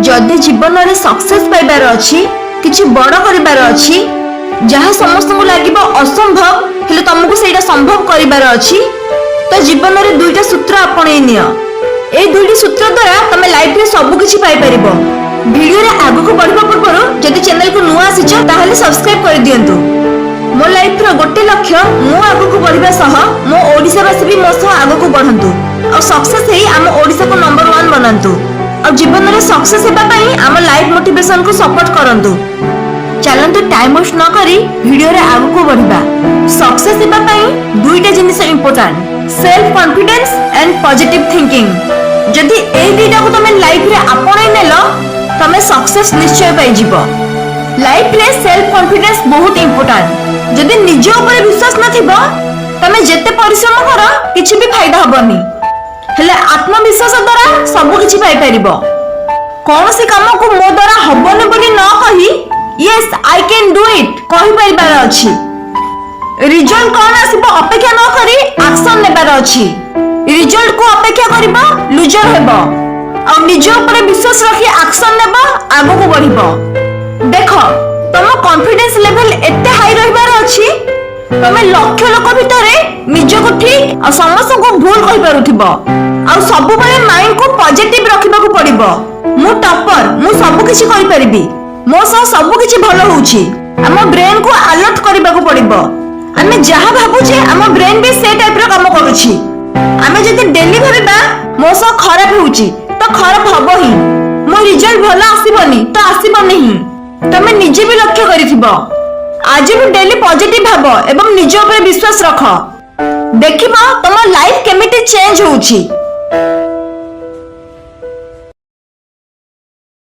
जदि जीवन में सक्सेस पाइबार अच्छी किछि बड़ करिबार अच्छी जहाँ समस्त को लागिबो असंभव हेले तुमको सेटा संभव करिबार अच्छी तो जीवन में दुईटा सूत्र आपणे नियो। ए दुईटी सूत्र द्वारा तमे लाइफ रे सब किछि पाइ परिबो। वीडियो रे आगु को बढ़िबा पूर्व जदि चैनल को नुआ आसीछ ताहले सब्सक्राइब कर दियंतु। मो लाइफ रो गोटे लक्ष्य मो आगु को बढ़िबा सह मो ओडिसावासी भी मो सह आगु को बढ़ंतु और सक्सेस हेई हम ओडिसा को नंबर 1 बनंतु और जीवन में सक्सेस हेबा पई हम लाइफ मोटिवेशन को सपोर्ट करंतु। चलंतु टाइम वेस्ट न करी वीडियो रे आगु को बढ़िबा। सक्सेस हेबा पई दुईटा जिनिस important, self confidence and positive thinking. जदि ए दुईटा को तमे लाइफ रे आपणै नेलो तमे सक्सेस निश्चय पाई जिवो। लाइफ रे सेल्फ कॉन्फिडेंस बहुत इंपोर्टेंट। जदि निज ऊपर विश्वास नथिबो तमे जेते परिश्रम करो किछि भी फायदा हबनी हेले आत्मविश्वास द्वारा सब किछि पाई परिबो। कोनोसी काम को मो द्वारा हबनी बोली न कही yes I can do it कहि परिबार अछि। रिजल्ट कोन आसीबो अपेक्षा न करी एक्शन लेबार अछि। रिजल्ट को अपेक्षा करिबो लूजर हेबो और निज ऊपर विश्वास रखी एक्शन लेबो आगो को बढ़िबो। देखो तम कॉन्फिडेंस लेवल एते हाई रहिबार अछि तमे लक्ष लोक भितरे निज को ठीक और समस्त को भूल कहि पारुथिबो और सब बेले माइंड को पॉजिटिव रखिबा को पड़िबो। मु टॉपर मु सब किछि करि परिबी मो सह सब किछि भलो होउछि। हम ब्रेन को अलर्ट करिबा को पड़िबो। हमें जहां भाबुछे हम ब्रेन भी से टाइप रो काम करूछि। हमें जदि डेली भाबिबा मो सह खराब होउछि तो खराब हबो ही। मो रिजल्ट भलो आसीबनी तो आसीबो नहीं। तमे निजे भी लक्ष्य करिथिबो। आज भी डेली पॉजिटिव भाबो एवं निज ऊपर विश्वास रख। देखिबो तम लाइफ केमिति चेंज होउछि।